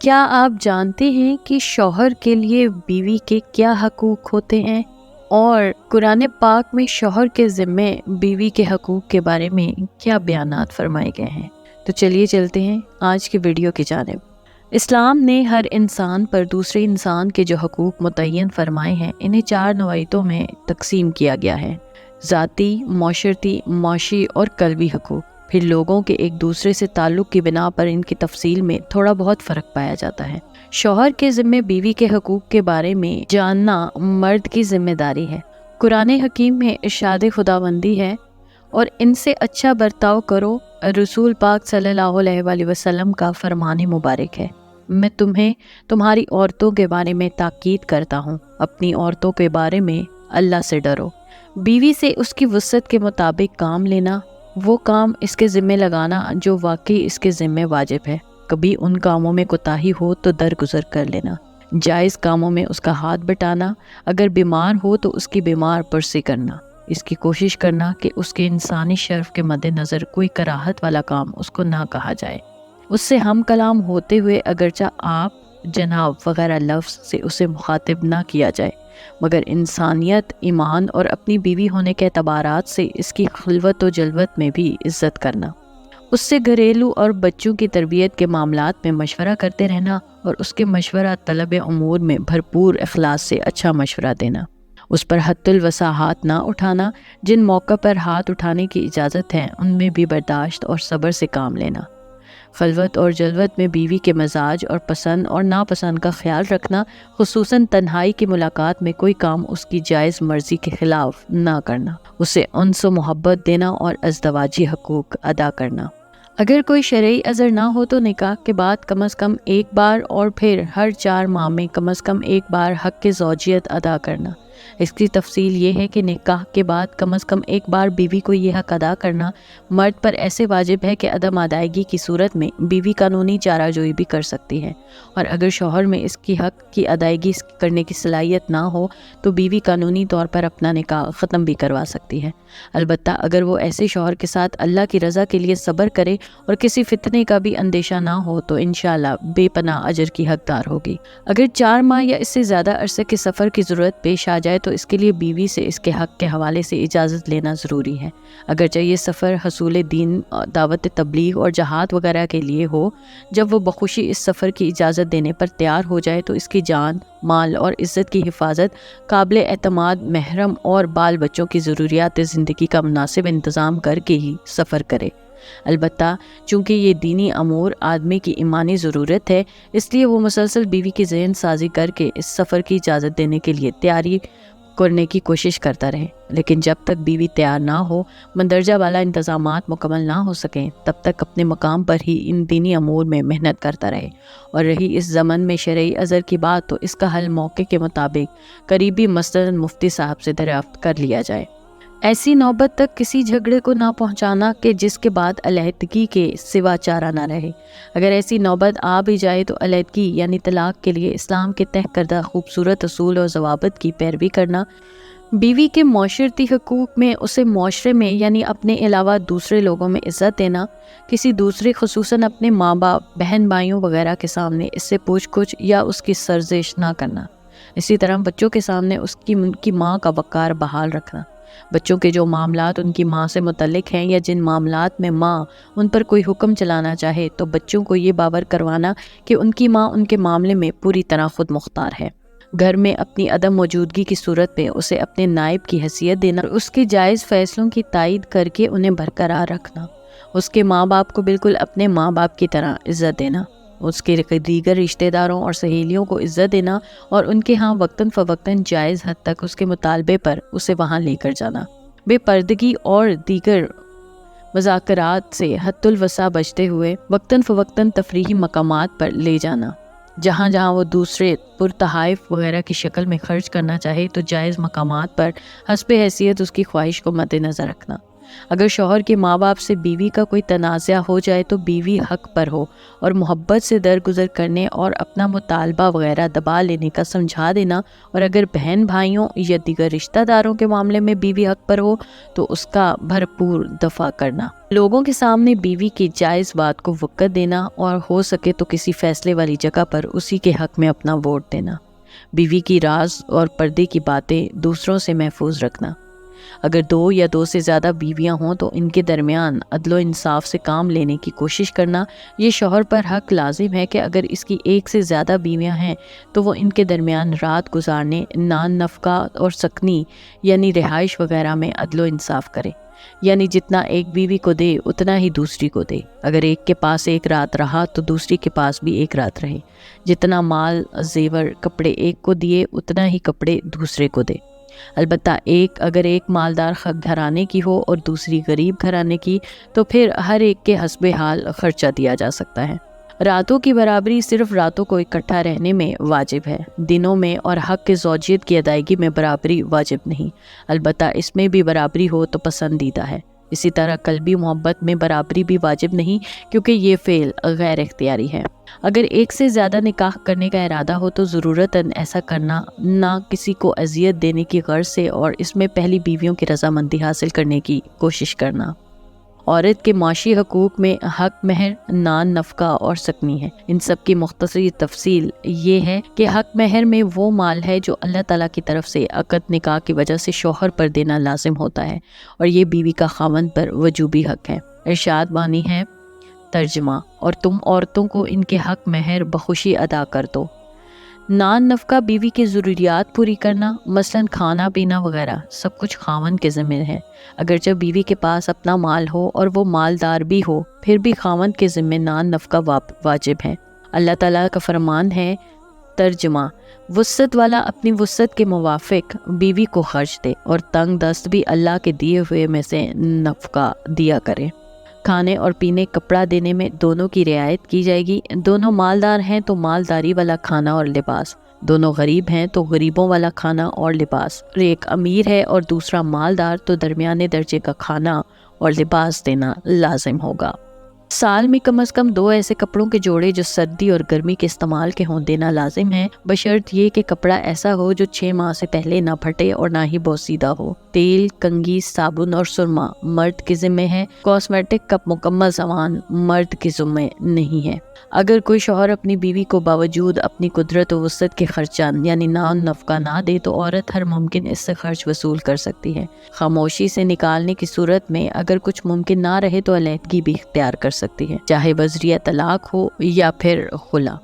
کیا آپ جانتے ہیں کہ شوہر کے لیے بیوی کے کیا حقوق ہوتے ہیں؟ اور قرآن پاک میں شوہر کے ذمے بیوی کے حقوق کے بارے میں کیا بیانات فرمائے گئے ہیں؟ تو چلیے چلتے ہیں آج کی ویڈیو کی جانب۔ اسلام نے ہر انسان پر دوسرے انسان کے جو حقوق متعین فرمائے ہیں انہیں 4 نوعیتوں میں تقسیم کیا گیا ہے: ذاتی، معاشرتی، معاشی اور قلبی حقوق۔ پھر لوگوں کے ایک دوسرے سے تعلق کی بنا پر ان کی تفصیل میں تھوڑا بہت فرق پایا جاتا ہے۔ شوہر کے ذمے بیوی کے حقوق کے بارے میں جاننا مرد کی ذمہ داری ہے۔ قرآن حکیم میں ارشاد خداوندی ہے، اور ان سے اچھا برتاؤ کرو۔ رسول پاک صلی اللہ علیہ وآلہ وسلم کا فرمان مبارک ہے، میں تمہیں تمہاری عورتوں کے بارے میں تاکید کرتا ہوں، اپنی عورتوں کے بارے میں اللہ سے ڈرو۔ بیوی سے اس کی وسعت کے مطابق کام لینا، وہ کام اس کے ذمے لگانا جو واقعی اس کے ذمے واجب ہے۔ کبھی ان کاموں میں کوتاہی ہو تو درگزر کر لینا، جائز کاموں میں اس کا ہاتھ بٹانا، اگر بیمار ہو تو اس کی بیمار پرسی کرنا، اس کی کوشش کرنا کہ اس کے انسانی شرف کے مد نظر کوئی کراہت والا کام اس کو نہ کہا جائے، اس سے ہم کلام ہوتے ہوئے اگرچہ آپ، جناب وغیرہ لفظ سے اسے مخاطب نہ کیا جائے، مگر انسانیت، ایمان اور اپنی بیوی ہونے کے اعتبارات سے اس کی خلوت و جلوت میں بھی عزت کرنا، اس سے گھریلو اور بچوں کی تربیت کے معاملات میں مشورہ کرتے رہنا اور اس کے مشورہ طلب امور میں بھرپور اخلاص سے اچھا مشورہ دینا، اس پر حد الوسع ہاتھ نہ اٹھانا، جن موقع پر ہاتھ اٹھانے کی اجازت ہے ان میں بھی برداشت اور صبر سے کام لینا، خلوت اور جلوت میں بیوی کے مزاج اور پسند اور ناپسند کا خیال رکھنا، خصوصاً تنہائی کی ملاقات میں کوئی کام اس کی جائز مرضی کے خلاف نہ کرنا، اسے انس و محبت دینا اور ازدواجی حقوق ادا کرنا۔ اگر کوئی شرعی عذر نہ ہو تو نکاح کے بعد کم از کم ایک بار اور پھر ہر 4 ماہ میں کم از کم ایک بار حق کے زوجیت ادا کرنا۔ اس کی تفصیل یہ ہے کہ نکاح کے بعد کم از کم ایک بار بیوی کو یہ حق ادا کرنا مرد پر ایسے واجب ہے کہ عدم ادائیگی کی صورت میں بیوی قانونی چارہ جوئی بھی کر سکتی ہے، اور اگر شوہر میں اس کی حق کی ادائیگی کرنے کی صلاحیت نہ ہو تو بیوی قانونی طور پر اپنا نکاح ختم بھی کروا سکتی ہے، البتہ اگر وہ ایسے شوہر کے ساتھ اللہ کی رضا کے لیے صبر کرے اور کسی فتنے کا بھی اندیشہ نہ ہو تو انشاءاللہ بے پناہ اجر کی حقدار ہوگی۔ اگر 4 ماہ یا اس سے زیادہ عرصے کے سفر کی ضرورت پیش آ جائے تو اس کے لیے بیوی سے اس کے حق کے حوالے سے اجازت لینا ضروری ہے، اگرچہ یہ سفر حصول دین، دعوت تبلیغ اور جہاد وغیرہ کے لیے ہو۔ جب وہ بخوشی اس سفر کی اجازت دینے پر تیار ہو جائے تو اس کی جان، مال اور عزت کی حفاظت، قابل اعتماد محرم اور بال بچوں کی ضروریات زندگی کا مناسب انتظام کر کے ہی سفر کرے۔ البتہ چونکہ یہ دینی امور آدمی کی ایمانی ضرورت ہے، اس لیے وہ مسلسل بیوی کی ذہن سازی کر کے اس سفر کی اجازت دینے کے لیے تیاری کرنے کی کوشش کرتا رہے، لیکن جب تک بیوی تیار نہ ہو، مندرجہ بالا انتظامات مکمل نہ ہو سکیں، تب تک اپنے مقام پر ہی ان دینی امور میں محنت کرتا رہے، اور رہی اس ضمن میں شرعی عذر کی بات تو اس کا حل موقع کے مطابق قریبی مسجد مفتی صاحب سے دریافت کر لیا جائے۔ ایسی نوبت تک کسی جھگڑے کو نہ پہنچانا کہ جس کے بعد علیحدگی کے سوا چارہ نہ رہے۔ اگر ایسی نوبت آ بھی جائے تو علیحدگی یعنی طلاق کے لیے اسلام کے طے کردہ خوبصورت اصول اور ضوابط کی پیروی کرنا، بیوی کے معاشرتی حقوق میں اسے معاشرے میں یعنی اپنے علاوہ دوسرے لوگوں میں عزت دینا، کسی دوسرے خصوصاً اپنے ماں باپ، بہن بھائیوں وغیرہ کے سامنے اس سے پوچھ گچھ یا اس کی سرزش نہ کرنا، اسی طرح بچوں کے سامنے ان کی ماں کا وقار بحال رکھنا، بچوں کے جو معاملات ان کی ماں سے متعلق ہیں یا جن معاملات میں ماں ان پر کوئی حکم چلانا چاہے تو بچوں کو یہ باور کروانا کہ ان کی ماں ان کے معاملے میں پوری طرح خود مختار ہے، گھر میں اپنی عدم موجودگی کی صورت میں اسے اپنے نائب کی حیثیت دینا، اس کے جائز فیصلوں کی تائید کر کے انہیں برقرار رکھنا، اس کے ماں باپ کو بالکل اپنے ماں باپ کی طرح عزت دینا، اس کے دیگر رشتہ داروں اور سہیلیوں کو عزت دینا اور ان کے ہاں وقتاً فوقتاً جائز حد تک اس کے مطالبے پر اسے وہاں لے کر جانا، بے پردگی اور دیگر مذاکرات سے حد الوسع بچتے ہوئے وقتاً فوقتاً تفریحی مقامات پر لے جانا، جہاں جہاں وہ دوسرے پرتحائف وغیرہ کی شکل میں خرچ کرنا چاہے تو جائز مقامات پر حسب حیثیت اس کی خواہش کو مد نظر رکھنا، اگر شوہر کے ماں باپ سے بیوی کا کوئی تنازع ہو جائے تو بیوی حق پر ہو اور محبت سے درگزر کرنے اور اپنا مطالبہ وغیرہ دبا لینے کا سمجھا دینا، اور اگر بہن بھائیوں یا دیگر رشتہ داروں کے معاملے میں بیوی حق پر ہو تو اس کا بھرپور دفاع کرنا، لوگوں کے سامنے بیوی کی جائز بات کو وقت دینا، اور ہو سکے تو کسی فیصلے والی جگہ پر اسی کے حق میں اپنا ووٹ دینا، بیوی کی راز اور پردے کی باتیں دوسروں سے محفوظ رکھنا۔ اگر دو یا دو سے زیادہ بیویاں ہوں تو ان کے درمیان عدل و انصاف سے کام لینے کی کوشش کرنا۔ یہ شوہر پر حق لازم ہے کہ اگر اس کی ایک سے زیادہ بیویاں ہیں تو وہ ان کے درمیان رات گزارنے، نان نفقہ اور سکنی یعنی رہائش وغیرہ میں عدل و انصاف کرے، یعنی جتنا ایک بیوی کو دے اتنا ہی دوسری کو دے۔ اگر ایک کے پاس ایک رات رہا تو دوسری کے پاس بھی ایک رات رہے، جتنا مال زیور کپڑے ایک کو دیے اتنا ہی کپڑے دوسرے کو دے۔ البتہ اگر ایک مالدار گھرانے کی ہو اور دوسری غریب گھرانے کی تو پھر ہر ایک کے حسب حال خرچہ دیا جا سکتا ہے۔ راتوں کی برابری صرف راتوں کو اکٹھا رہنے میں واجب ہے، دنوں میں اور حق کے زوجیت کی ادائیگی میں برابری واجب نہیں، البتہ اس میں بھی برابری ہو تو پسندیدہ ہے۔ اسی طرح قلبی محبت میں برابری بھی واجب نہیں، کیونکہ یہ فعل غیر اختیاری ہے۔ اگر ایک سے زیادہ نکاح کرنے کا ارادہ ہو تو ضرورتاً ایسا کرنا نہ کسی کو اذیت دینے کی غرض سے، اور اس میں پہلی بیویوں کی رضامندی حاصل کرنے کی کوشش کرنا۔ عورت کے معاشی حقوق میں حق مہر، نان نفقہ اور سکنی ہے۔ ان سب کی مختصر تفصیل یہ ہے کہ حق مہر میں وہ مال ہے جو اللہ تعالیٰ کی طرف سے عقد نکاح کی وجہ سے شوہر پر دینا لازم ہوتا ہے، اور یہ بیوی کا خاوند پر وجوبی حق ہے۔ ارشاد بانی ہے ترجمہ، اور تم عورتوں کو ان کے حق مہر بخوشی ادا کر دو۔ نان نفقہ بیوی کی ضروریات پوری کرنا، مثلاً کھانا پینا وغیرہ، سب کچھ خاوند کے ذمہ ہے۔ اگرچہ بیوی کے پاس اپنا مال ہو اور وہ مالدار بھی ہو، پھر بھی خاوند کے ذمہ نان نفقہ واجب ہے۔ اللہ تعالیٰ کا فرمان ہے ترجمہ، وسعت والا اپنی وسعت کے موافق بیوی کو خرچ دے، اور تنگ دست بھی اللہ کے دیے ہوئے میں سے نفقہ دیا کرے۔ کھانے اور پینے، کپڑا دینے میں دونوں کی رعایت کی جائے گی۔ دونوں مالدار ہیں تو مالداری والا کھانا اور لباس، دونوں غریب ہیں تو غریبوں والا کھانا اور لباس، اور ایک امیر ہے اور دوسرا مالدار تو درمیانے درجے کا کھانا اور لباس دینا لازم ہوگا۔ سال میں کم از کم 2 ایسے کپڑوں کے جوڑے جو سردی اور گرمی کے استعمال کے ہوں دینا لازم ہے، بشرط یہ کہ کپڑا ایسا ہو جو 6 ماہ سے پہلے نہ پھٹے اور نہ ہی بوسیدہ ہو۔ تیل، کنگھی، صابن اور سرما مرد کے ذمہ ہے، کاسمیٹک کا مکمل سامان مرد کے ذمہ نہیں ہے۔ اگر کوئی شوہر اپنی بیوی کو باوجود اپنی قدرت و وسعت کے خرچان یعنی نان نفقہ نہ دے تو عورت ہر ممکن اس سے خرچ وصول کر سکتی ہے۔ خاموشی سے نکالنے کی صورت میں اگر کچھ ممکن نہ رہے تو علیحدگی بھی اختیار کر سکتی ہے، چاہے بذریعہ طلاق ہو یا پھر خلا۔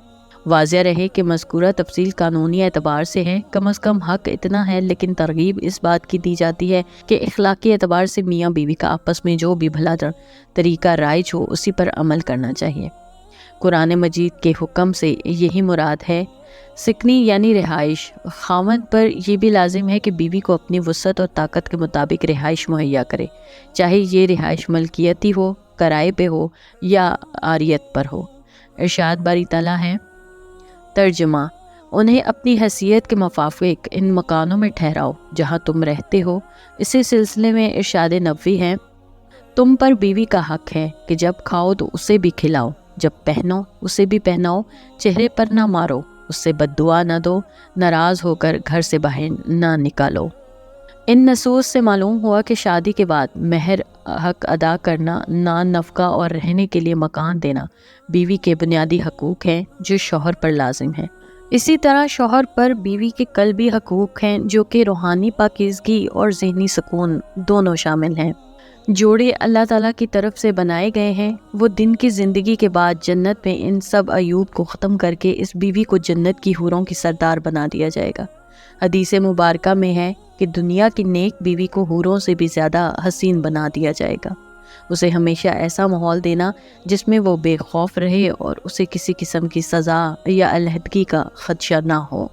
واضح رہے کہ مذکورہ تفصیل قانونی اعتبار سے ہے، کم از کم حق اتنا ہے، لیکن ترغیب اس بات کی دی جاتی ہے کہ اخلاقی اعتبار سے میاں بیوی کا آپس میں جو بھی بھلا طریقہ رائج ہو اسی پر عمل کرنا چاہیے۔ قرآن مجید کے حکم سے یہی مراد ہے۔ سکنی یعنی رہائش، خاوند پر یہ بھی لازم ہے کہ بیوی کو اپنی وسعت اور طاقت کے مطابق رہائش مہیا کرے، چاہے یہ رہائش ملکیتی ہو، کرائے پہ ہو یا عاریت پر ہو۔ ارشاد باری تعالیٰ ہے ترجمہ، انہیں اپنی حیثیت کے موافق ان مکانوں میں ٹھہراؤ جہاں تم رہتے ہو۔ اسی سلسلے میں ارشاد نبوی ہے، تم پر بیوی کا حق ہے کہ جب کھاؤ تو اسے بھی کھلاؤ، جب پہنو اسے بھی پہناؤ، چہرے پر نہ مارو، اس سے بد دعا نہ دو، ناراض ہو کر گھر سے باہر نہ نکالو۔ ان نصوص سے معلوم ہوا کہ شادی کے بعد مہر حق ادا کرنا، نان نفقہ اور رہنے کے لیے مکان دینا بیوی کے بنیادی حقوق ہیں جو شوہر پر لازم ہیں۔ اسی طرح شوہر پر بیوی کے قلبی حقوق ہیں جو کہ روحانی پاکیزگی اور ذہنی سکون دونوں شامل ہیں۔ جوڑے اللہ تعالیٰ کی طرف سے بنائے گئے ہیں، وہ دن کی زندگی کے بعد جنت میں ان سب عیوب کو ختم کر کے اس بیوی کو جنت کی حوروں کی سردار بنا دیا جائے گا۔ حدیث مبارکہ میں ہے کہ دنیا کی نیک بیوی کو حوروں سے بھی زیادہ حسین بنا دیا جائے گا۔ اسے ہمیشہ ایسا ماحول دینا جس میں وہ بے خوف رہے اور اسے کسی قسم کی سزا یا علیحدگی کا خدشہ نہ ہو۔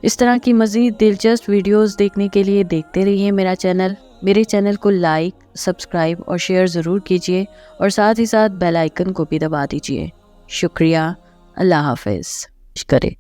اس طرح کی مزید دلچسپ ویڈیوز دیکھنے کے لیے دیکھتے رہیے میرے چینل کو لائک، سبسکرائب اور شیئر ضرور کیجیے، اور ساتھ ہی ساتھ بیل آئیکن کو بھی دبا دیجیے۔ شکریہ۔ اللہ حافظ کرے۔